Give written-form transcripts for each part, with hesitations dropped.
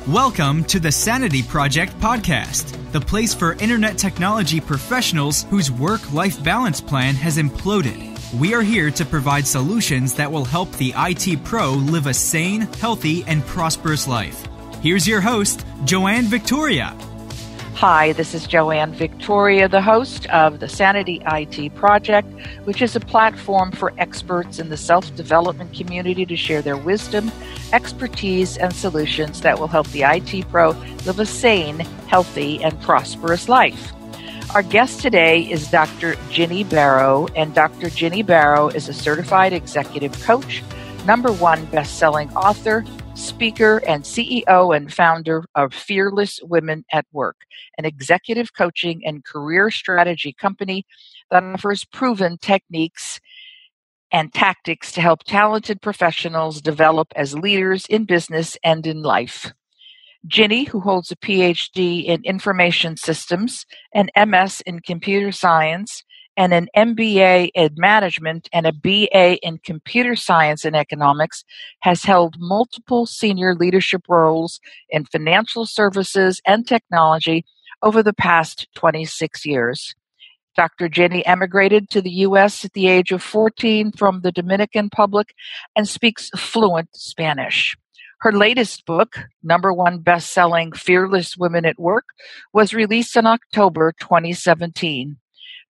Welcome to the Sanity Project podcast, the place for internet technology professionals whose work-life balance plan has imploded. We are here to provide solutions that will help the IT pro live a sane, healthy, and prosperous life. Here's your host, Joanne Victoria. Hi, this is Joanne Victoria, the host of the Sanity IT Project, which is a platform for experts in the self-development community to share their wisdom, expertise, and solutions that will help the IT pro live a sane, healthy, and prosperous life. Our guest today is Dr. Ginny Baro, and Dr. Ginny Baro is a certified executive coach, #1 bestselling author, speaker, and CEO and founder of Fearless Women at Work, an executive coaching and career strategy company that offers proven techniques and tactics to help talented professionals develop as leaders in business and in life. Ginny, who holds a Ph.D. in information systems, an MS in computer science, and an MBA in management and a BA in computer science and economics, has held multiple senior leadership roles in financial services and technology over the past 26 years. Dr. Ginny emigrated to the U.S. at the age of 14 from the Dominican Republic and speaks fluent Spanish. Her latest book, #1 bestselling Fearless Women at Work, was released in October 2017.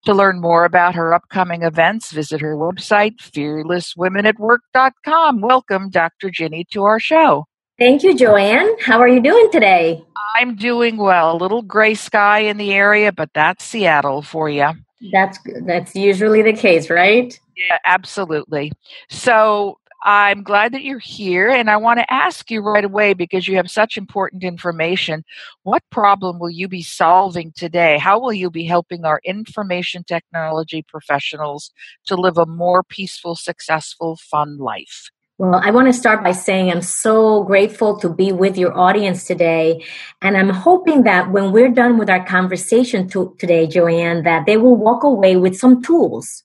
To learn more about her upcoming events, visit her website, fearlesswomenatwork.com. Welcome, Dr. Ginny, to our show. Thank you, Joanne. How are you doing today? I'm doing well. A little gray sky in the area, but that's Seattle for you. That's usually the case, right? Yeah, absolutely. So I'm glad that you're here, and I want to ask you right away, because you have such important information, what problem will you be solving today? How will you be helping our information technology professionals to live a more peaceful, successful, fun life? Well, I want to start by saying I'm so grateful to be with your audience today, and I'm hoping that when we're done with our conversation today, Joanne, that they will walk away with some tools.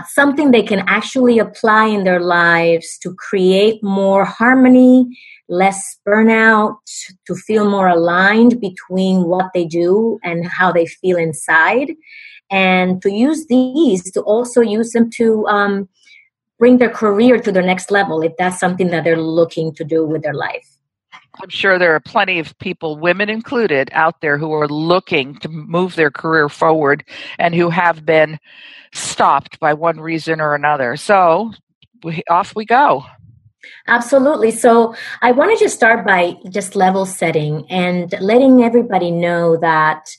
Something they can actually apply in their lives to create more harmony, less burnout, to feel more aligned between what they do and how they feel inside, and to use these to also use them to bring their career to the next level if that's something that they're looking to do with their life. I'm sure there are plenty of people, women included, out there who are looking to move their career forward and who have been stopped by one reason or another. So off we go. Absolutely. So I want to just start by just level setting and letting everybody know that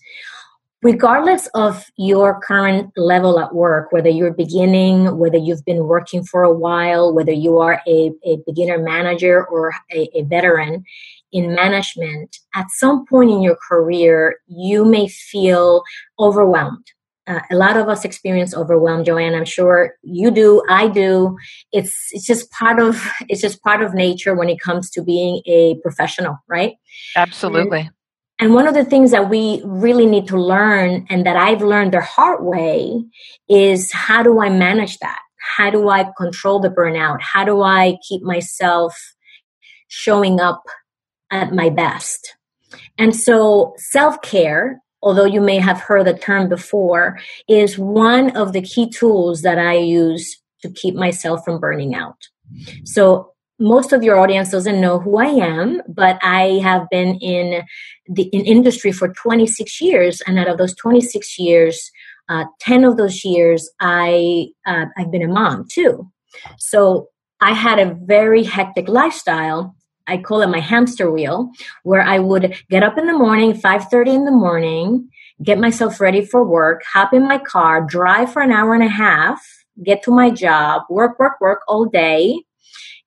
regardless of your current level at work, whether you're beginning, whether you've been working for a while, whether you are a beginner manager or a veteran in management, at some point in your career, you may feel overwhelmed. A lot of us experience overwhelm, Joanne. I'm sure you do. I do. It's just part of nature when it comes to being a professional, right? Absolutely. And one of the things that we really need to learn, and that I've learned the hard way, is how do I manage that? How do I control the burnout? How do I keep myself showing up at my best? And so self-care, although you may have heard the term before, is one of the key tools that I use to keep myself from burning out. So most of your audience doesn't know who I am, but I have been in industry for 26 years. And out of those 26 years, 10 of those years, I've been a mom too. So I had a very hectic lifestyle. I call it my hamster wheel, where I would get up in the morning, 5:30 in the morning, get myself ready for work, hop in my car, drive for an hour and a half, get to my job, work all day,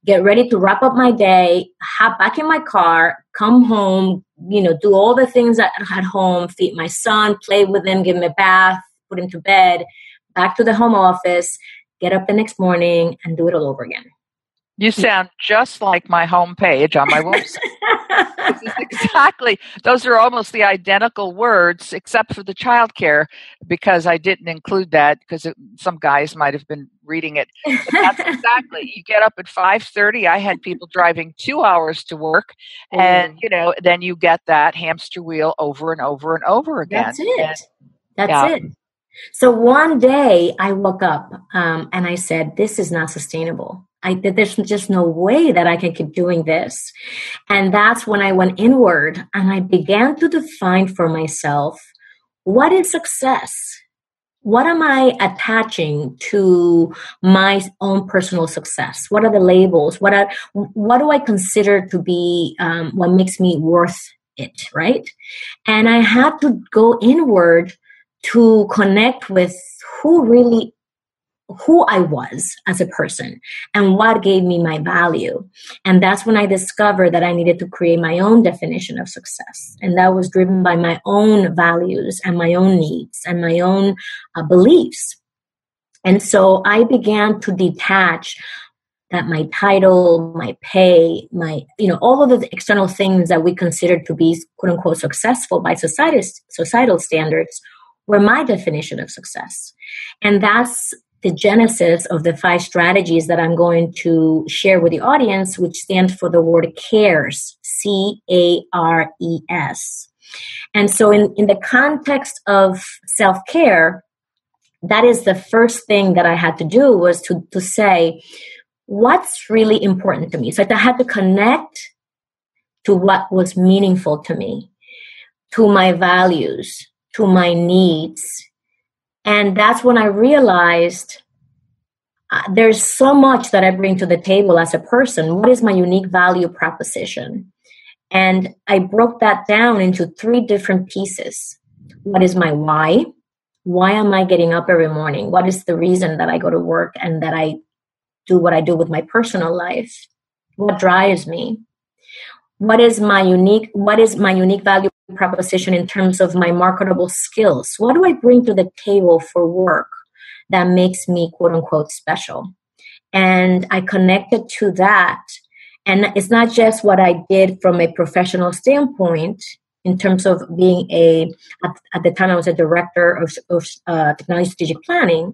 get ready to wrap up my day, hop back in my car, come home, do all the things at home, feed my son, play with him, give him a bath, put him to bed, back to the home office, get up the next morning and do it all over again. You sound just like my homepage on my website. This is the Exactly. Those are almost the identical words, except for the childcare, because I didn't include that because some guys might have been reading it. But that's exactly. You get up at 5:30. I had people driving 2 hours to work, and then you get that hamster wheel over and over and over again. That's it. That's it. So one day I woke up and I said, "This is not sustainable. There's just no way that I can keep doing this." And that's when I went inward and I began to define for myself, what is success? What am I attaching to my own personal success? What are the labels? What do I consider to be what makes me worth it, right? And I had to go inward to connect with who I was as a person and what gave me my value. And that's when I discovered that I needed to create my own definition of success. And that was driven by my own values and my own needs and my own beliefs. And so I began to detach that my title, my pay, all of the external things that we consider to be quote unquote successful by societal standards were my definition of success. And that's the genesis of the 5 strategies that I'm going to share with the audience, which stands for the word CARES, CARES. And so in the context of self-care, that is the first thing that I had to do was to say, what's really important to me? So I had to connect to what was meaningful to me, to my values, to my needs. And that's when I realized there's so much that I bring to the table as a person. What is my unique value proposition? And I broke that down into 3 different pieces. What is my why? Why am I getting up every morning? What is the reason that I go to work and that I do what I do with my personal life? What drives me? What is my unique value proposition in terms of my marketable skills? What do I bring to the table for work that makes me quote unquote special? And I connected to that. And it's not just what I did from a professional standpoint in terms of being at the time I was a director of technology strategic planning,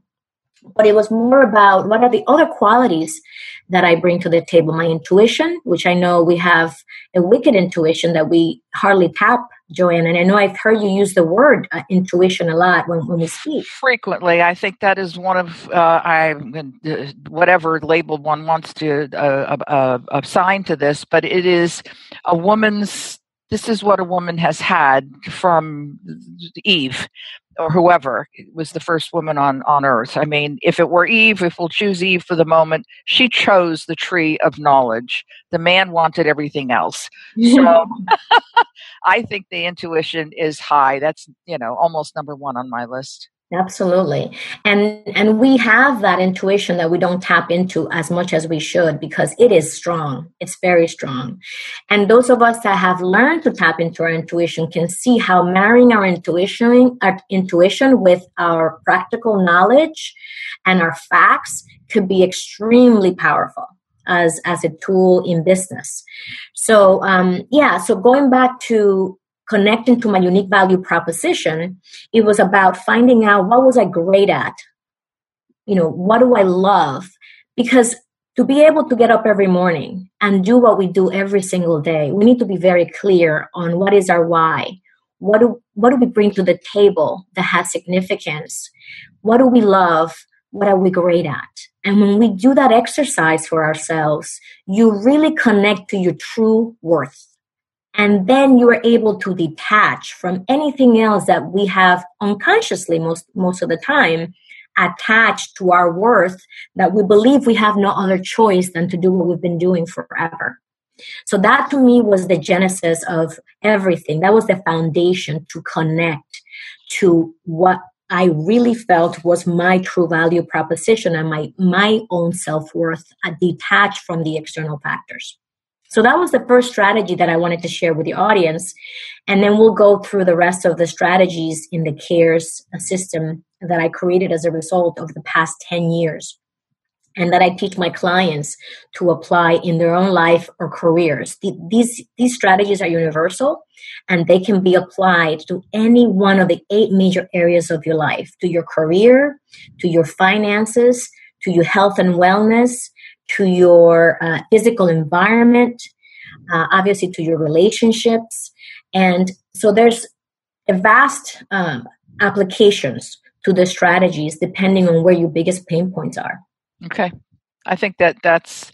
but it was more about what are the other qualities that I bring to the table. My intuition, which I know we have a wicked intuition that we hardly tap, Joanne. And I know I've heard you use the word intuition a lot when we speak. Frequently. I think that is one of, whatever label one wants to assign to this, but it is this is what a woman has had from Eve or whoever was the first woman on earth. I mean, if it were Eve, if we'll choose Eve for the moment, she chose the tree of knowledge. The man wanted everything else. So I think the intuition is high. That's, almost number 1 on my list. Absolutely. And we have that intuition that we don't tap into as much as we should because it is strong. It's very strong. And those of us that have learned to tap into our intuition can see how marrying our intuition with our practical knowledge and our facts could be extremely powerful as a tool in business. So, so going back to connecting to my unique value proposition, it was about finding out what was I great at? What do I love? Because to be able to get up every morning and do what we do every single day, we need to be very clear on what is our why. What do we bring to the table that has significance? What do we love? What are we great at? And when we do that exercise for ourselves, you really connect to your true worth. And then you are able to detach from anything else that we have unconsciously most of the time attached to our worth, that we believe we have no other choice than to do what we've been doing forever. So that to me was the genesis of everything. That was the foundation to connect to what I really felt was my true value proposition and my own self-worth, detached from the external factors. So that was the first strategy that I wanted to share with the audience. And then we'll go through the rest of the strategies in the CARES system that I created as a result of the past 10 years. and that I teach my clients to apply in their own life or careers. These strategies are universal, and they can be applied to any one of the 8 major areas of your life, to your career, to your finances, to your health and wellness, to your physical environment, obviously to your relationships. And so there's a vast applications to the strategies depending on where your biggest pain points are. Okay. I think that's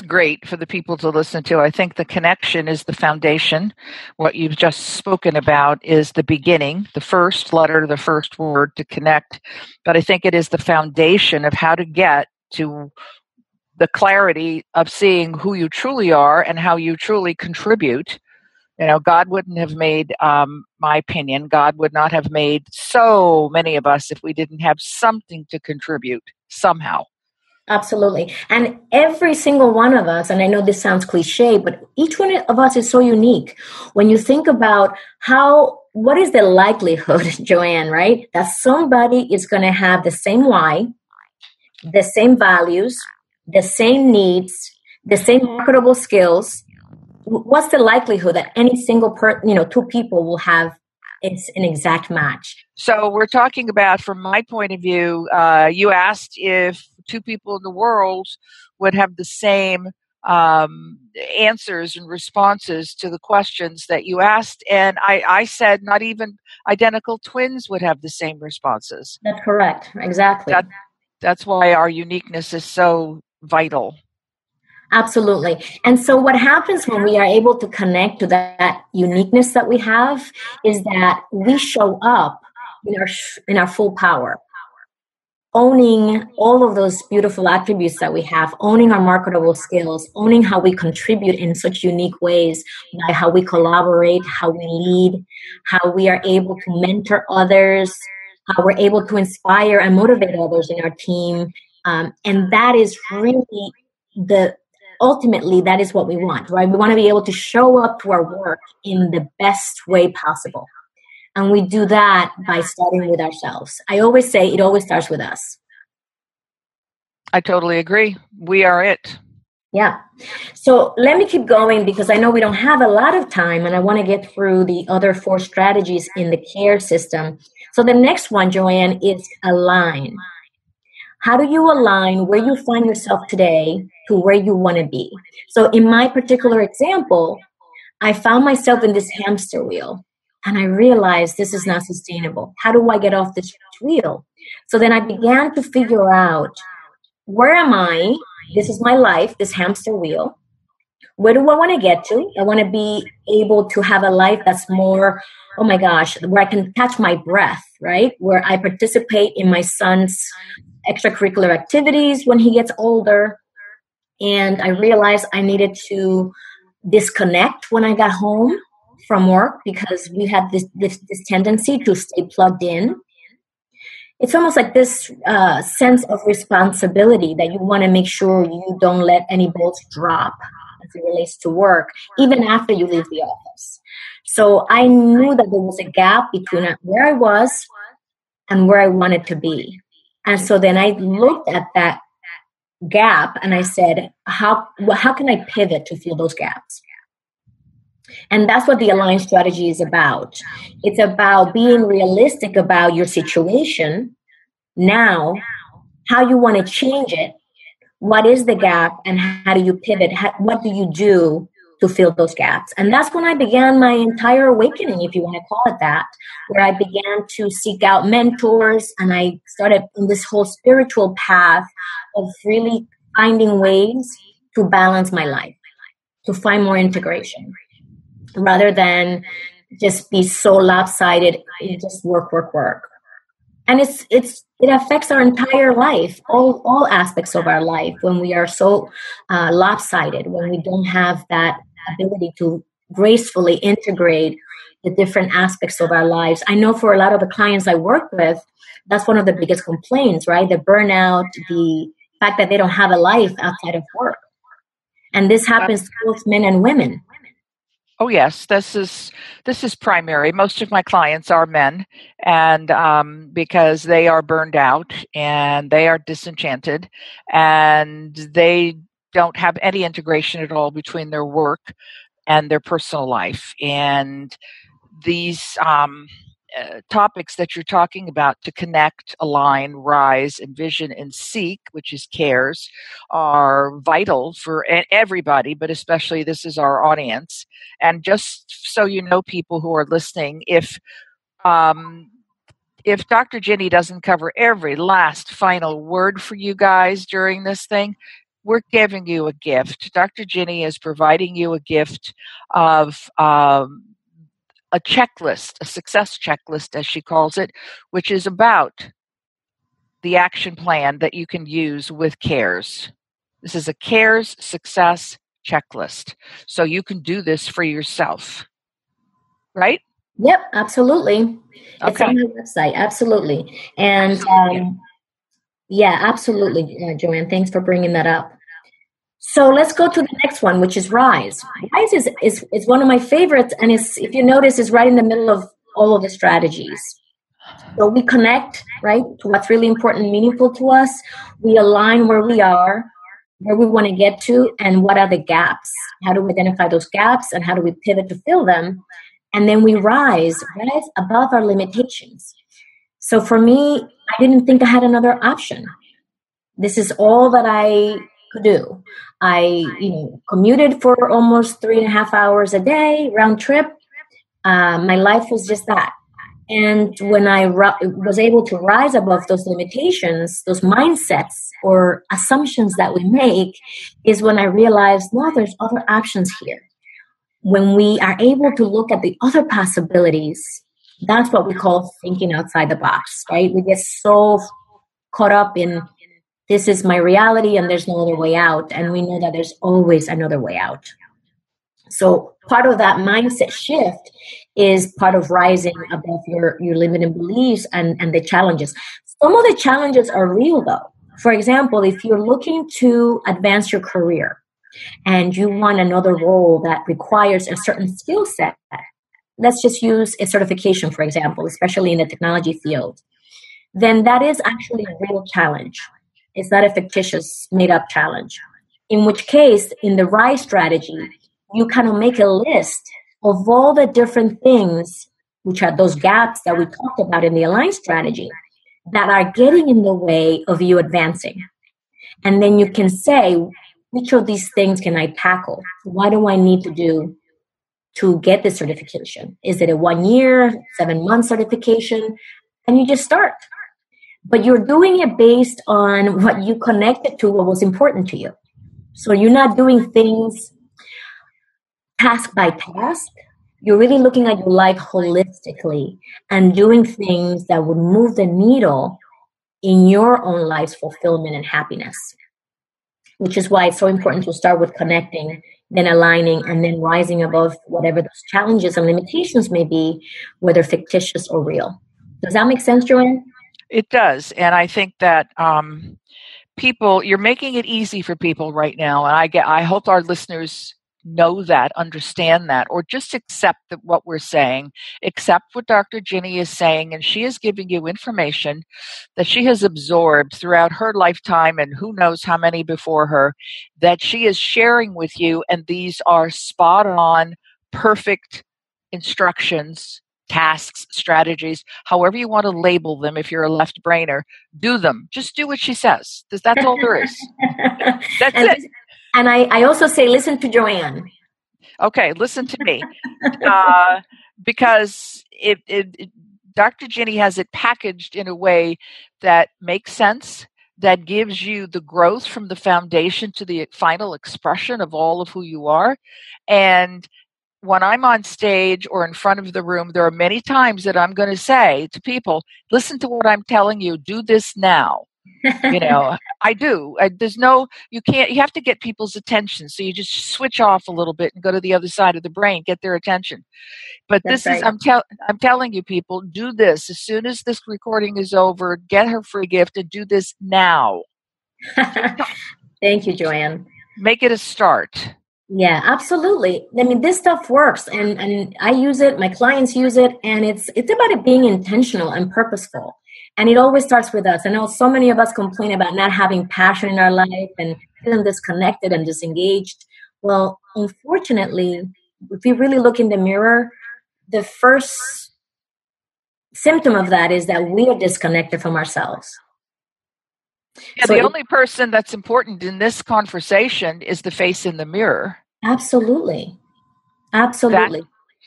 great for the people to listen to. I think the connection is the foundation. What you've just spoken about is the beginning, the first letter, the first word to connect. But I think it is the foundation of how to get to the clarity of seeing who you truly are and how you truly contribute. You know, God wouldn't have made, my opinion, God would not have made so many of us if we didn't have something to contribute somehow. Absolutely. And every single one of us, and I know this sounds cliche, but each one of us is so unique. When you think about what is the likelihood, Joanne, right, that somebody is going to have the same why, the same values, the same needs, the same marketable skills. What's the likelihood that any single two people will have an exact match? So we're talking about, from my point of view, you asked if 2 people in the world would have the same answers and responses to the questions that you asked. And I said not even identical twins would have the same responses. That's correct. Exactly. That's why our uniqueness is so vital. Absolutely. And so what happens when we are able to connect to that uniqueness that we have is that we show up in our full power, owning all of those beautiful attributes that we have, owning our marketable skills, owning how we contribute in such unique ways, by how we collaborate, how we lead, how we are able to mentor others, how we're able to inspire and motivate others in our team. And that is really ultimately, that is what we want, right? We want to be able to show up to our work in the best way possible. And we do that by starting with ourselves. I always say it always starts with us. I totally agree. We are it. Yeah. So let me keep going because I know we don't have a lot of time and I want to get through the other 4 strategies in the CARE system. So the next one, Joanne, is align. How do you align where you find yourself today to where you want to be? So in my particular example, I found myself in this hamster wheel and I realized this is not sustainable. How do I get off this wheel? So then I began to figure out, where am I? This is my life, this hamster wheel. Where do I want to get to? I want to be able to have a life that's more, oh my gosh, where I can catch my breath, right? Where I participate in my son's extracurricular activities when he gets older. And I realized I needed to disconnect when I got home from work because we had this tendency to stay plugged in. It's almost like this sense of responsibility that you want to make sure you don't let any bolts drop as it relates to work, even after you leave the office. So I knew that there was a gap between where I was and where I wanted to be. And so then I looked at that gap and I said, how can I pivot to fill those gaps? And that's what the Align strategy is about. It's about being realistic about your situation now, how you want to change it, what is the gap, and how do you pivot? What do you do to fill those gaps? And that's when I began my entire awakening, if you want to call it that, where I began to seek out mentors and I started in this whole spiritual path of really finding ways to balance my life, to find more integration, rather than just be so lopsided and just work. And it affects our entire life, all aspects of our life, when we are so lopsided, when we don't have that ability to gracefully integrate the different aspects of our lives. I know for a lot of the clients I work with, that's one of the biggest complaints, right? The burnout, the fact that they don't have a life outside of work. And this happens to both men and women. Oh yes, this is primary. Most of my clients are men, and because they are burned out and they are disenchanted, and they don't have any integration at all between their work and their personal life. And these topics that you're talking about, to connect, align, rise, envision, and seek, which is cares, are vital for everybody, but especially this is our audience. And just so you know, people who are listening, um, if Dr. Ginny doesn't cover every last final word for you guys during this thing, we're giving you a gift. Dr. Ginny is providing you a gift of a checklist, a success checklist, as she calls it, which is about the action plan that you can use with CARES. This is a CARES success checklist. So you can do this for yourself, right? Yep, absolutely. It's Okay. on my website, absolutely. And Absolutely. yeah, absolutely, Joanne. Thanks for bringing that up. So let's go to the next one, which is Rise. Rise is one of my favorites, and if you notice, is right in the middle of all of the strategies. So we connect, right, to what's really important and meaningful to us. We align where we are, where we want to get to, and what are the gaps. How do we identify those gaps, and how do we pivot to fill them? And then we rise above our limitations. So for me, I didn't think I had another option. This is all that I could do. I, commuted for almost 3.5 hours a day, round trip. My life was just that. And when I was able to rise above those limitations, those mindsets or assumptions that we make, is when I realized, no, there's other options here. When we are able to look at the other possibilities, that's what we call thinking outside the box, right? We get so caught up in, this is my reality and there's no other way out. And we know that there's always another way out. So part of that mindset shift is part of rising above your limiting beliefs and the challenges. Some of the challenges are real though. For example, if you're looking to advance your career and you want another role that requires a certain skill set, let's just use a certification, for example, especially in the technology field, then that is actually a real challenge. It's not a fictitious, made-up challenge. In which case, in the RISE strategy, you kind of make a list of all the different things, which are those gaps that we talked about in the Align strategy, that are getting in the way of you advancing. And then you can say, which of these things can I tackle? What do I need to do to get the certification? Is it a 1 year, 7-month certification? And you just start. But you're doing it based on what you connected to, what was important to you. So you're not doing things task by task. You're really looking at your life holistically and doing things that would move the needle in your own life's fulfillment and happiness, which is why it's so important to start with connecting, then aligning, and then rising above whatever those challenges and limitations may be, whether fictitious or real. Does that make sense, Joanne? It does. And I think that people, you're making it easy for people right now. And I hope our listeners know that, understand that, or just accept what we're saying, accept what Dr. Ginny is saying, and she is giving you information that she has absorbed throughout her lifetime and who knows how many before her, that she is sharing with you, and these are spot on, perfect instructions, tasks, strategies, however you want to label them. If you're a left brainer, do them. Just do what she says. That's all there is. That's it. And I also say, listen to Joanne. Okay, listen to me. Because Dr. Ginny has it packaged in a way that makes sense, that gives you the growth from the foundation to the final expression of all of who you are. And when I'm on stage or in front of the room, there are many times that I'm going to say to people, listen to what I'm telling you, do this now. I do. You have to get people's attention. So you just switch off a little bit and go to the other side of the brain, get their attention. But I'm telling you, people, do this. As soon as this recording is over, get her free gift and do this now. Thank you, Joanne. Make it a start. Yeah, absolutely. I mean, this stuff works, and I use it. My clients use it, and it's about it being intentional and purposeful. And it always starts with us. I know so many of us complain about not having passion in our life and feeling disconnected and disengaged. Well, unfortunately, if we really look in the mirror, the first symptom of that is that we are disconnected from ourselves. Yeah, the only person that's important in this conversation is the face in the mirror. Absolutely. Absolutely.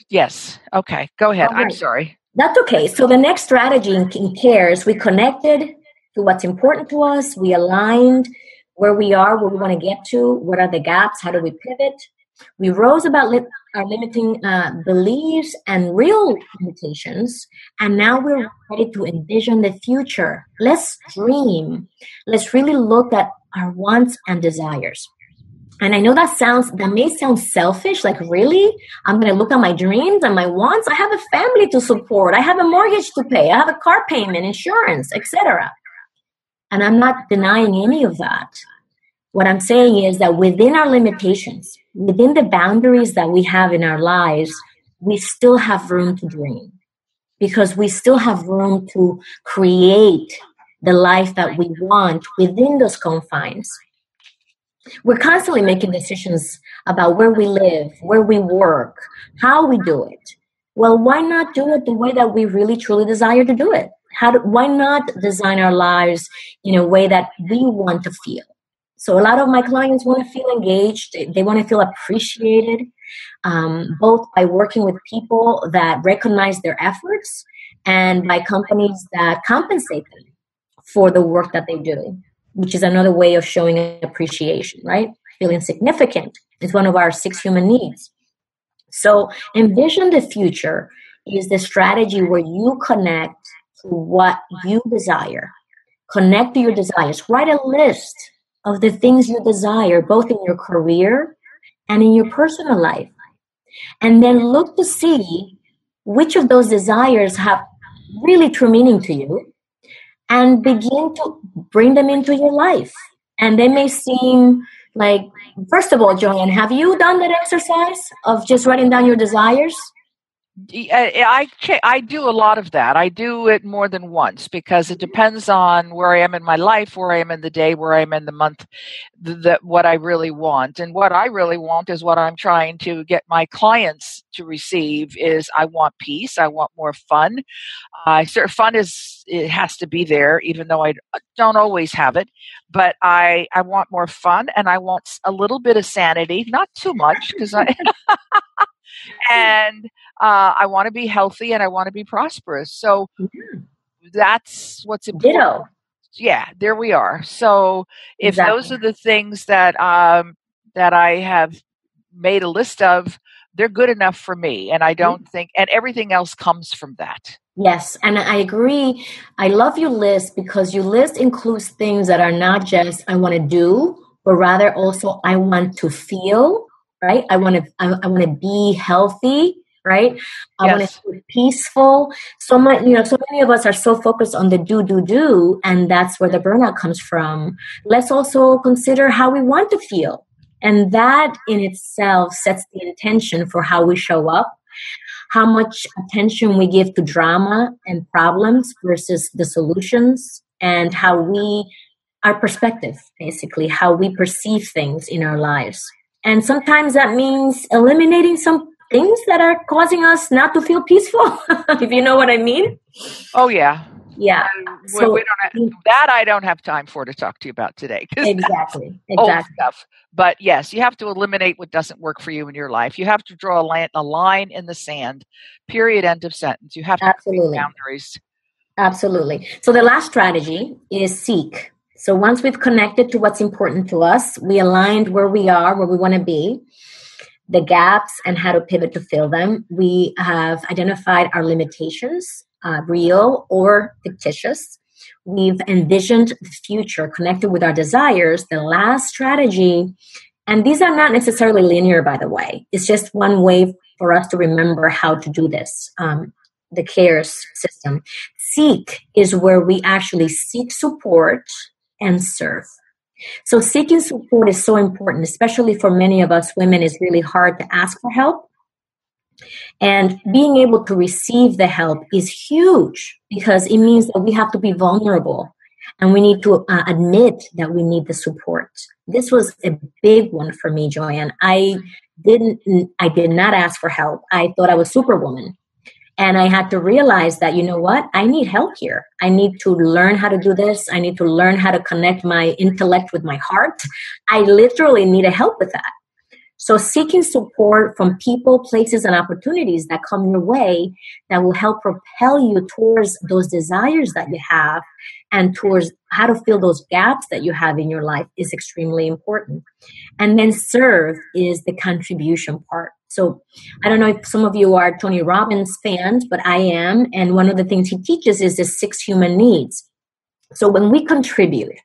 Yes. Okay. Go ahead. Right. I'm sorry. That's okay. So the next strategy in care is we connected to what's important to us. We aligned where we are, where we want to get to. What are the gaps? How do we pivot? We rose about our limiting beliefs and real limitations. And now we're ready to envision the future. Let's dream. Let's really look at our wants and desires. And I know that may sound selfish, like really? I'm going to look at my dreams and my wants. I have a family to support. I have a mortgage to pay. I have a car payment, insurance, etc. And I'm not denying any of that. What I'm saying is that within our limitations, within the boundaries that we have in our lives, we still have room to dream because we still have room to create the life that we want within those confines. We're constantly making decisions about where we live, where we work, how we do it. Well, why not do it the way that we really truly desire to do it? Why not design our lives in a way that we want to feel? So a lot of my clients want to feel engaged. They want to feel appreciated, both by working with people that recognize their efforts and by companies that compensate them for the work that they do, which is another way of showing appreciation, right? Feeling significant is one of our 6 human needs. So envision the future is the strategy where you connect to what you desire. Connect to your desires. Write a list of the things you desire, both in your career and in your personal life. And then look to see which of those desires have really true meaning to you and begin to bring them into your life. And they may seem like, first of all, Joanne, have you done that exercise of just writing down your desires? I do a lot of that. I do it more than once because it depends on where I am in my life, where I am in the day, where I am in the month, what I really want. And what I really want is what I'm trying to get my clients to receive is I want peace. I want more fun. Fun it has to be there, even though I don't always have it. But I want more fun and I want a little bit of sanity, not too much because and I want to be healthy and I want to be prosperous. So that's what's important. Ditto. Yeah, there we are. So if those are the things that that I have made a list of, they're good enough for me. And I don't think, and everything else comes from that. Yes, and I agree. I love your list because your list includes things that are not just I want to do, but rather also I want to feel. Right? I want to be healthy, right? I want to be peaceful. So many of us are so focused on the do, and that's where the burnout comes from. Let's also consider how we want to feel. And that in itself sets the intention for how we show up, how much attention we give to drama and problems versus the solutions, and our perspective, basically, how we perceive things in our lives. And sometimes that means eliminating some things that are causing us not to feel peaceful, if you know what I mean. Oh, yeah. Yeah. So I don't have time for to talk to you about today. Exactly. Old stuff. But yes, you have to eliminate what doesn't work for you in your life. You have to draw a line in the sand, period, end of sentence. You have to create boundaries. Absolutely. So the last strategy is seek. So once we've connected to what's important to us, we aligned where we are, where we want to be, the gaps and how to pivot to fill them. We have identified our limitations, real or fictitious. We've envisioned the future connected with our desires. The last strategy, and these are not necessarily linear, by the way. It's just one way for us to remember how to do this, the CARES system. Seek is where we actually seek support and serve. So seeking support is so important, especially for many of us women. It's really hard to ask for help. And being able to receive the help is huge because it means that we have to be vulnerable and we need to admit that we need the support. This was a big one for me, Joanne. I did not ask for help. I thought I was Superwoman. And I had to realize that, you know what? I need help here. I need to learn how to do this. I need to learn how to connect my intellect with my heart. I literally need help with that. So seeking support from people, places, and opportunities that come your way that will help propel you towards those desires that you have and towards how to fill those gaps that you have in your life is extremely important. And then serve is the contribution part. So I don't know if some of you are Tony Robbins fans, but I am. And one of the things he teaches is the 6 human needs. So when we contribute,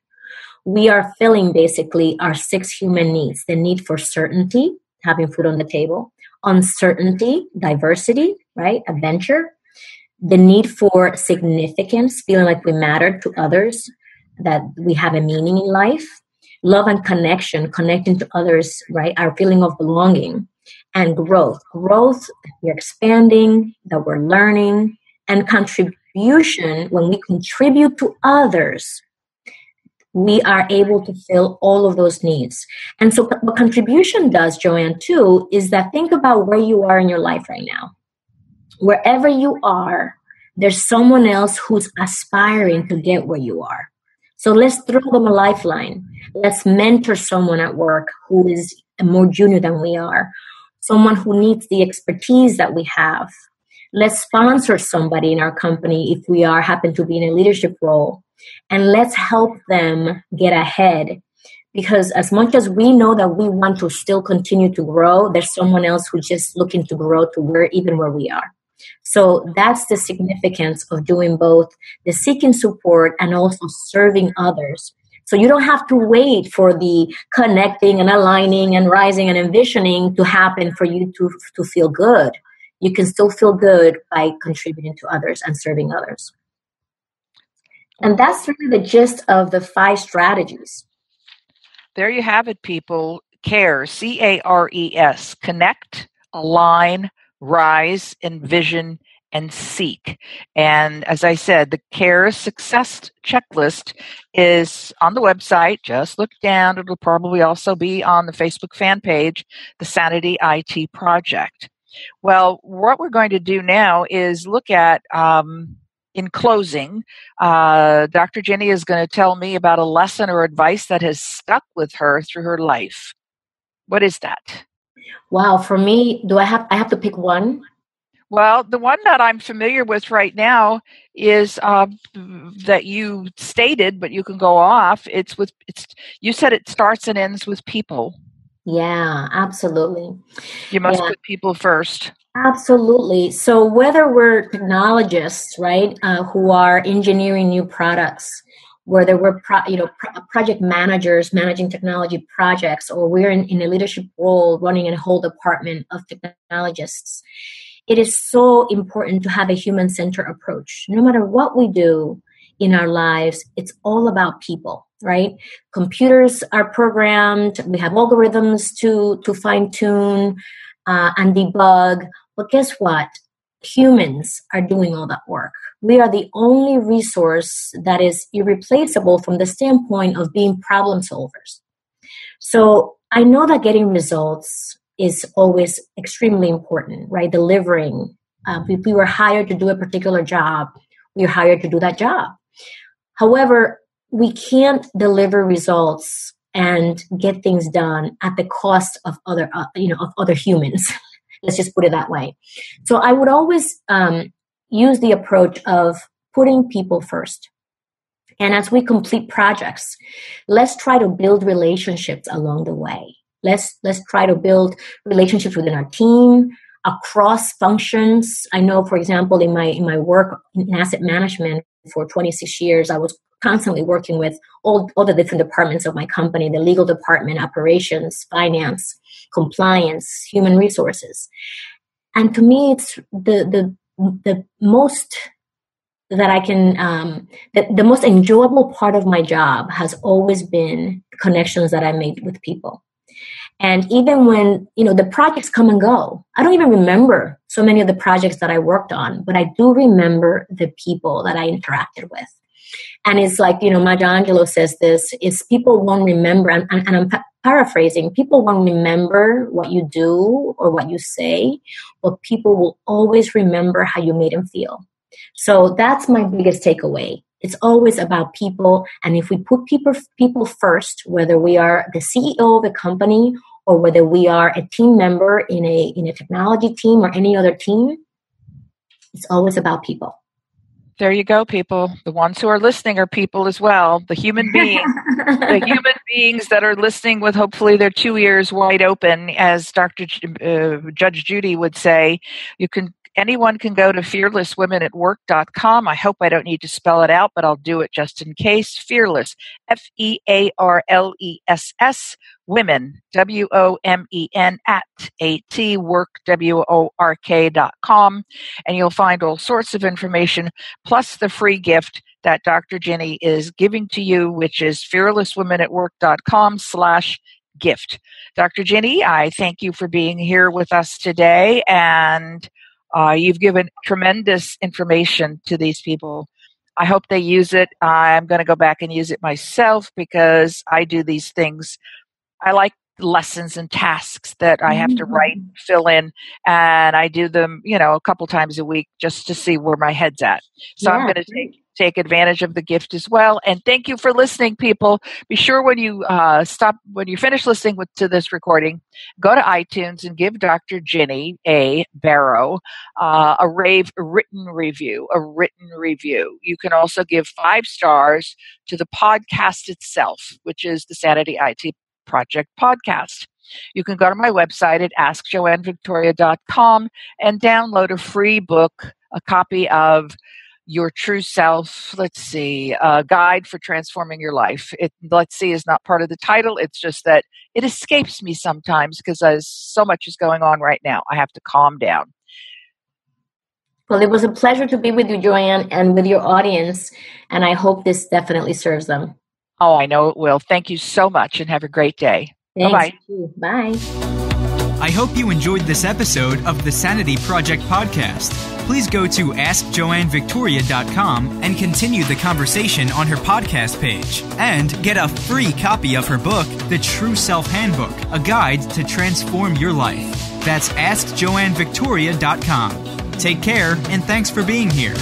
we are filling basically our 6 human needs: the need for certainty, having food on the table; uncertainty, diversity, right? Adventure; the need for significance, feeling like we matter to others, that we have a meaning in life; love and connection, connecting to others, right? Our feeling of belonging; and growth, that we're expanding, that we're learning; and contribution, when we contribute to others, we are able to fill all of those needs. And so what contribution does, Joanne, too, is that think about where you are in your life right now. Wherever you are, there's someone else who's aspiring to get where you are. So let's throw them a lifeline. Let's mentor someone at work who is more junior than we are, someone who needs the expertise that we have. Let's sponsor somebody in our company if we happen to be in a leadership role. And let's help them get ahead, because as much as we know that we want to still continue to grow, there's someone else who's just looking to grow to where we are. So that's the significance of doing both the seeking support and also serving others. So you don't have to wait for the connecting and aligning and rising and envisioning to happen for you to feel good. You can still feel good by contributing to others and serving others. And that's really the gist of the 5 strategies. There you have it, people. CARES, CARES, connect, align, rise, envision, and seek. And as I said, the CARES success checklist is on the website. Just look down. It'll probably also be on the Facebook fan page, the Sanity IT Project. Well, what we're going to do now is look at, in closing, Dr. Ginny is going to tell me about a lesson or advice that has stuck with her through her life. What is that? Wow, for me, I have to pick one? Well, the one that I'm familiar with right now is that you stated, but you can go off. You said it starts and ends with people. Yeah, absolutely. You must put people first. Absolutely. So whether we're technologists, right, who are engineering new products, whether we're project managers managing technology projects, or we're in a leadership role running a whole department of technologists, it is so important to have a human-centered approach. No matter what we do in our lives, it's all about people, right? Computers are programmed. We have algorithms to fine-tune and debug. But guess what? Humans are doing all that work. We are the only resource that is irreplaceable from the standpoint of being problem solvers. So I know that getting results is always extremely important, right? Delivering. If we were hired to do a particular job, we're hired to do that job. However, we can't deliver results and get things done at the cost of other humans. Let's just put it that way. So I would always use the approach of putting people first. And as we complete projects, let's try to build relationships along the way. Let's try to build relationships within our team, across functions. I know, for example, in my work in asset management for 26 years, I was constantly working with all the different departments of my company: the legal department, operations, finance, compliance, human resources. And to me, it's the most that I can, the most enjoyable part of my job has always been connections that I made with people. And even when, the projects come and go, I don't even remember so many of the projects that I worked on, but I do remember the people that I interacted with. And it's like, Maya Angelou says this, is people won't remember, and I'm paraphrasing, people won't remember what you do or what you say, but people will always remember how you made them feel. So that's my biggest takeaway. It's always about people. And if we put people first, whether we are the CEO of a company or whether we are a team member in a technology team or any other team, it's always about people. There you go, people. The ones who are listening are people as well. The human beings that are listening with hopefully their 2 ears wide open, as Judge Judy would say. Anyone can go to fearlesswomenatwork.com. I hope I don't need to spell it out, but I'll do it just in case. Fearless, Fearless, women, WOMEN @ work, WORK.com. And you'll find all sorts of information, plus the free gift that Dr. Ginny is giving to you, which is fearlesswomenatwork.com/gift. Dr. Ginny, I thank you for being here with us today, and you've given tremendous information to these people. I hope they use it. I'm going to go back and use it myself because I do these things. I like lessons and tasks that I have to write, fill in, and I do them, a couple times a week just to see where my head's at. So I'm going to take advantage of the gift as well. And thank you for listening, people. Be sure when you finish listening to this recording, go to iTunes and give Dr. Ginny Baro a written review. You can also give 5 stars to the podcast itself, which is the Sanity IT Project podcast. You can go to my website at askjoannevictoria.com and download a free book, a copy of Your True Self, a guide for transforming your life. Is not part of the title. It's just that it escapes me sometimes because so much is going on right now. I have to calm down. Well, it was a pleasure to be with you, Joanne, and with your audience, and I hope this definitely serves them. Oh, I know it will. Thank you so much and have a great day. Thanks. Bye. Bye. I hope you enjoyed this episode of the Sanity Project podcast. Please go to AskJoanneVictoria.com and continue the conversation on her podcast page. And get a free copy of her book, The True Self Handbook, a guide to transform your life. That's AskJoanneVictoria.com. Take care, and thanks for being here.